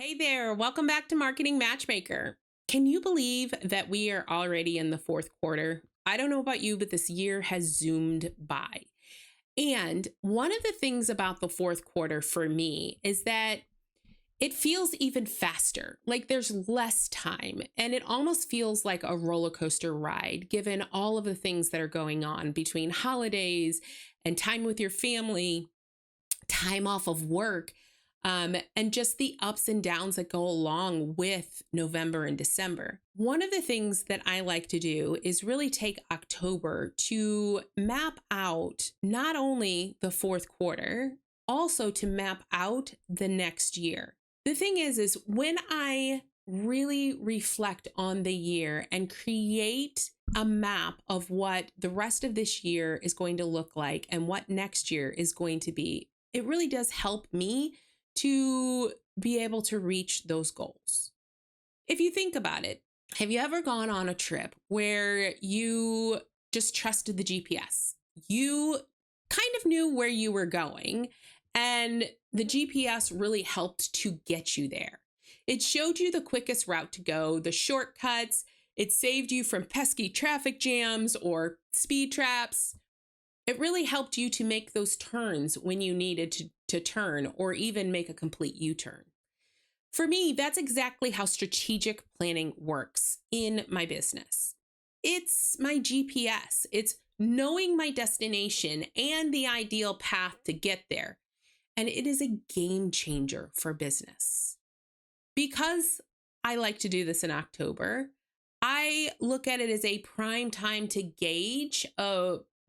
Hey there, welcome back to Marketing Matchmaker. Can you believe that we are already in the fourth quarter? I don't know about you, but this year has zoomed by. And one of the things about the fourth quarter for me is that it feels even faster, like there's less time, and it almost feels like a roller coaster ride, given all of the things that are going on between holidays and time with your family, time off of work, and just the ups and downs that go along with November and December. One of the things that I like to do is really take October to map out not only the fourth quarter, also to map out the next year. The thing is when I really reflect on the year and create a map of what the rest of this year is going to look like and what next year is going to be, it really does help me to be able to reach those goals. If you think about it, have you ever gone on a trip where you just trusted the GPS? You kind of knew where you were going, and the GPS really helped to get you there. It showed you the quickest route to go, the shortcuts. It saved you from pesky traffic jams or speed traps. It really helped you to make those turns when you needed to turn, or even make a complete U-turn. For me, that's exactly how strategic planning works in my business. It's my GPS. It's knowing my destination and the ideal path to get there. And it is a game changer for business. Because I like to do this in October, I look at it as a prime time to gauge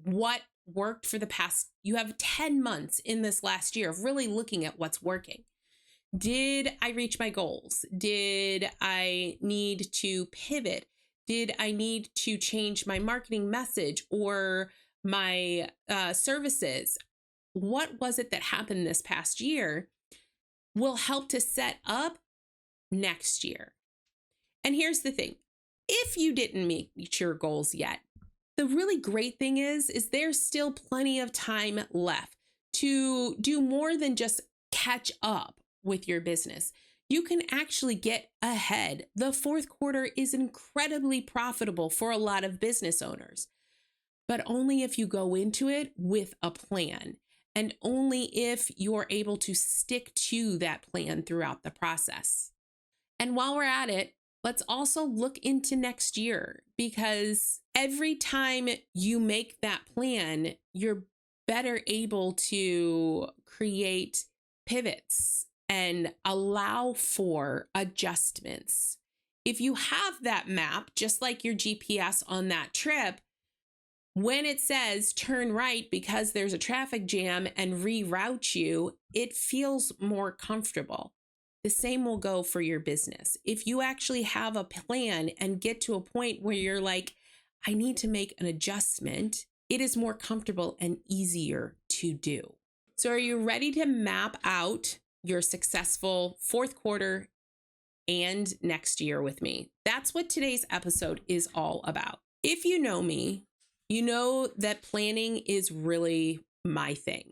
what worked for the past. You have 10 months in this last year of really looking at what's working. Did I reach my goals? Did I need to pivot? Did I need to change my marketing message or my services? What was it that happened this past year will help to set up next year. And here's the thing. If you didn't meet your goals yet, the really great thing is there's still plenty of time left to do more than just catch up with your business. You can actually get ahead. The fourth quarter is incredibly profitable for a lot of business owners, but only if you go into it with a plan, and only if you're able to stick to that plan throughout the process. And while we're at it, let's also look into next year, because every time you make that plan, you're better able to create pivots and allow for adjustments. If you have that map, just like your GPS on that trip, when it says turn right because there's a traffic jam and reroute you, it feels more comfortable. The same will go for your business. If you actually have a plan and get to a point where you're like, I need to make an adjustment, it is more comfortable and easier to do. So are you ready to map out your successful fourth quarter and next year with me? That's what today's episode is all about. If you know me, you know that planning is really my thing.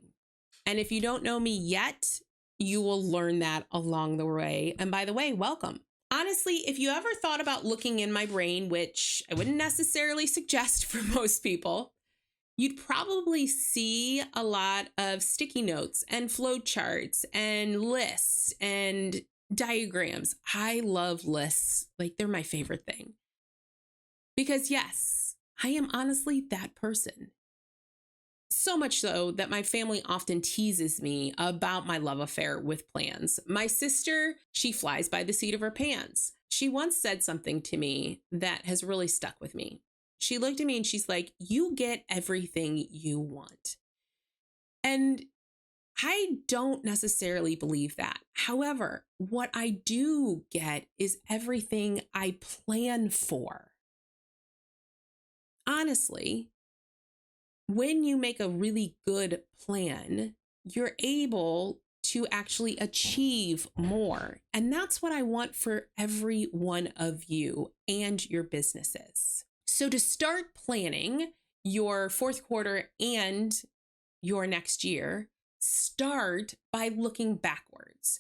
And if you don't know me yet, you will learn that along the way. And by the way, welcome. Honestly, if you ever thought about looking in my brain, which I wouldn't necessarily suggest for most people, you'd probably see a lot of sticky notes and flow charts and lists and diagrams. I love lists. Like, they're my favorite thing. Because yes, I am honestly that person. So much so that my family often teases me about my love affair with plans. My sister, she flies by the seat of her pants. She once said something to me that has really stuck with me. She looked at me and she's like, you get everything you want. And I don't necessarily believe that. However, what I do get is everything I plan for. Honestly, when you make a really good plan, you're able to actually achieve more. And that's what I want for every one of you and your businesses. So to start planning your fourth quarter and your next year, start by looking backwards.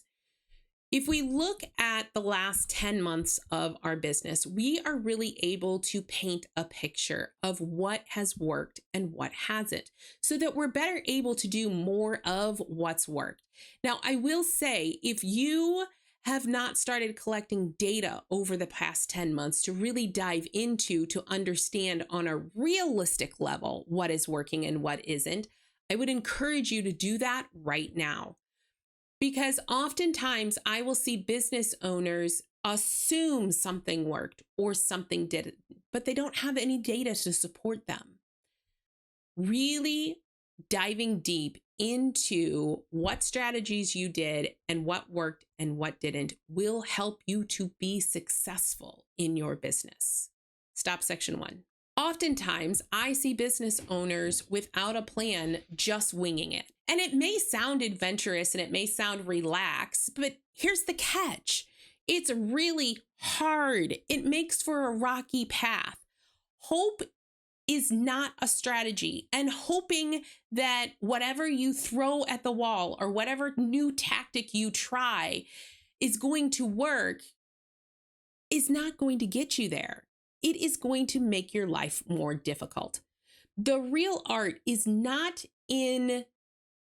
If we look at the last 10 months of our business, we are really able to paint a picture of what has worked and what hasn't, so that we're better able to do more of what's worked. Now, I will say, if you have not started collecting data over the past 10 months to really dive into, to understand on a realistic level what is working and what isn't, I would encourage you to do that right now. Because oftentimes I will see business owners assume something worked or something didn't, but they don't have any data to support them. Really diving deep into what strategies you did and what worked and what didn't will help you to be successful in your business. Stop section 1. Oftentimes, I see business owners without a plan, just winging it. And it may sound adventurous and it may sound relaxed, but here's the catch. It's really hard. It makes for a rocky path. Hope is not a strategy, and hoping that whatever you throw at the wall or whatever new tactic you try is going to work is not going to get you there. It is going to make your life more difficult. The real art is not in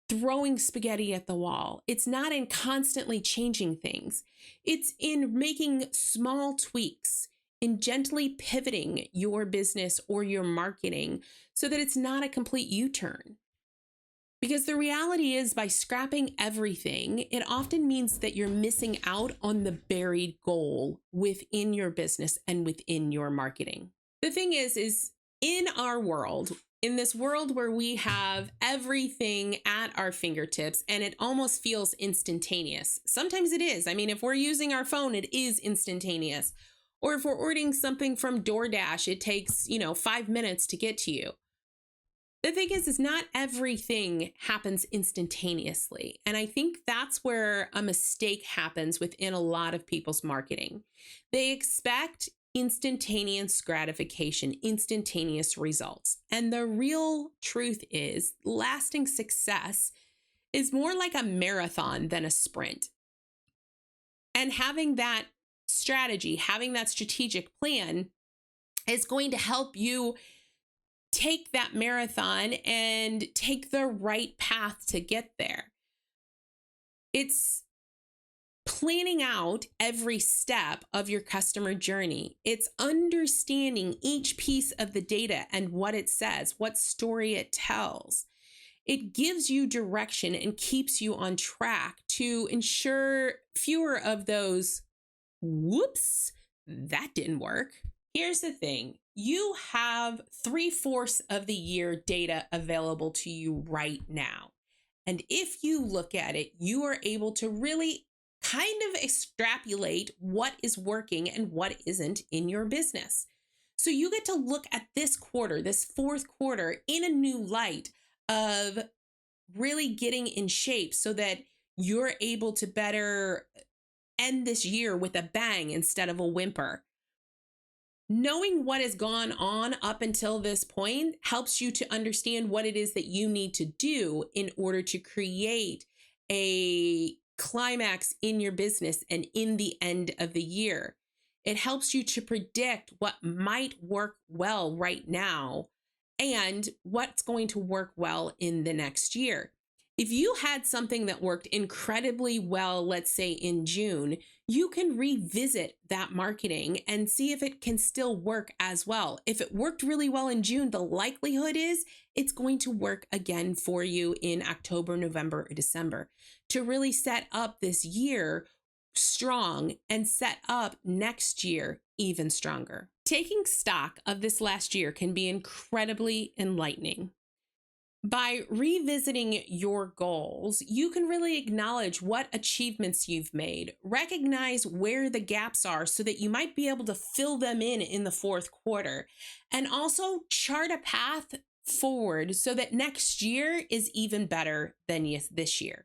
throwing spaghetti at the wall. It's not in constantly changing things. It's in making small tweaks, in gently pivoting your business or your marketing so that it's not a complete U-turn. Because the reality is, by scrapping everything, it often means that you're missing out on the buried goal within your business and within your marketing. The thing is in our world, in this world where we have everything at our fingertips and it almost feels instantaneous. Sometimes it is. I mean, if we're using our phone, it is instantaneous. Or if we're ordering something from DoorDash, it takes, 5 minutes to get to you. The thing is not everything happens instantaneously. And I think that's where a mistake happens within a lot of people's marketing. They expect instantaneous gratification, instantaneous results. And the real truth is, lasting success is more like a marathon than a sprint. And having that strategy, having that strategic plan is going to help you take that marathon and take the right path to get there. It's planning out every step of your customer journey. It's understanding each piece of the data and what it says, what story it tells. It gives you direction and keeps you on track to ensure fewer of those, whoops, that didn't work. Here's the thing. You have 3/4 of the year data available to you right now. And if you look at it, you are able to really kind of extrapolate what is working and what isn't in your business. So you get to look at this quarter, this fourth quarter, in a new light of really getting in shape so that you're able to better end this year with a bang instead of a whimper. Knowing what has gone on up until this point helps you to understand what it is that you need to do in order to create a climax in your business and in the end of the year. It helps you to predict what might work well right now and what's going to work well in the next year. If you had something that worked incredibly well, let's say in June, you can revisit that marketing and see if it can still work as well. If it worked really well in June, the likelihood is it's going to work again for you in October, November, or December to really set up this year strong and set up next year even stronger. Taking stock of this last year can be incredibly enlightening. By revisiting your goals, you can really acknowledge what achievements you've made, recognize where the gaps are so that you might be able to fill them in the fourth quarter, and also chart a path forward so that next year is even better than this year.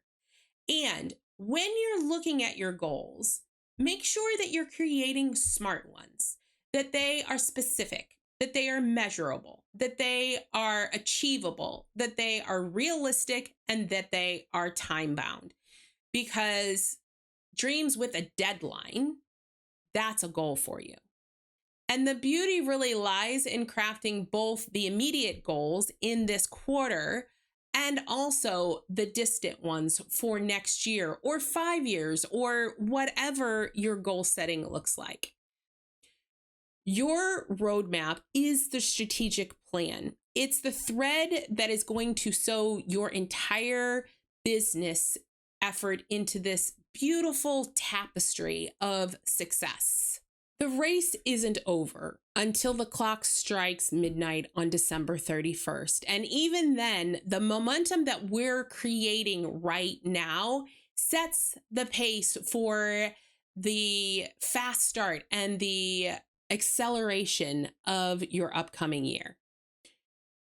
And when you're looking at your goals, make sure that you're creating smart ones, that they are specific, that they are measurable, that they are achievable, that they are realistic, and that they are time bound. Because dreams with a deadline, that's a goal for you. And the beauty really lies in crafting both the immediate goals in this quarter and also the distant ones for next year or 5 years or whatever your goal setting looks like. Your roadmap is the strategic plan. It's the thread that is going to sew your entire business effort into this beautiful tapestry of success. The race isn't over until the clock strikes midnight on December 31st. And even then, the momentum that we're creating right now sets the pace for the fast start and the acceleration of your upcoming year.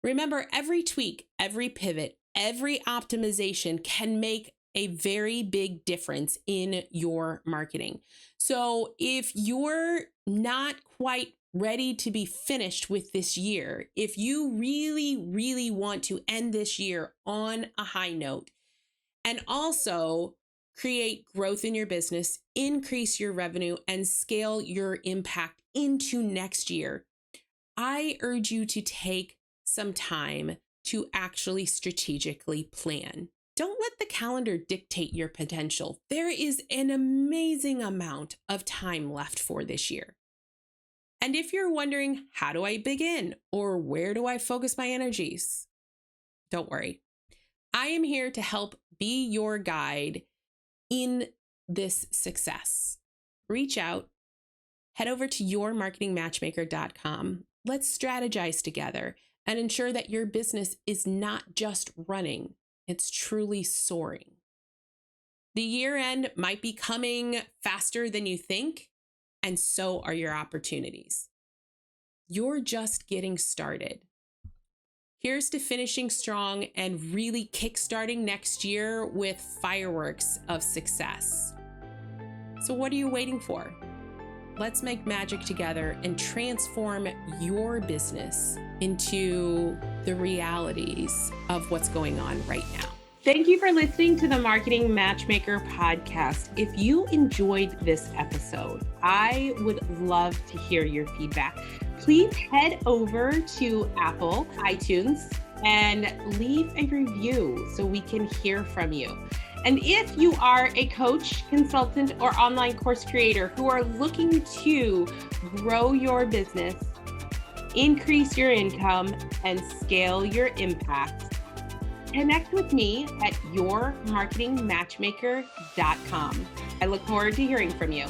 Remember, every tweak, every pivot, every optimization can make a very big difference in your marketing. So if you're not quite ready to be finished with this year, if you really, really want to end this year on a high note and also create growth in your business, increase your revenue, and scale your impact into next year, I urge you to take some time to actually strategically plan. Don't let the calendar dictate your potential. There is an amazing amount of time left for this year. And if you're wondering, how do I begin or where do I focus my energies? Don't worry. I am here to help be your guide in this success. Reach out, head over to yourmarketingmatchmaker.com. Let's strategize together and ensure that your business is not just running, it's truly soaring. The year end might be coming faster than you think, and so are your opportunities. You're just getting started. Here's to finishing strong and really kickstarting next year with fireworks of success. So what are you waiting for? Let's make magic together and transform your business into the realities of what's going on right now. Thank you for listening to the Marketing Matchmaker podcast. If you enjoyed this episode, I would love to hear your feedback. Please head over to Apple, iTunes, and leave a review so we can hear from you. And if you are a coach, consultant, or online course creator who are looking to grow your business, increase your income, and scale your impact, connect with me at yourmarketingmatchmaker.com. I look forward to hearing from you.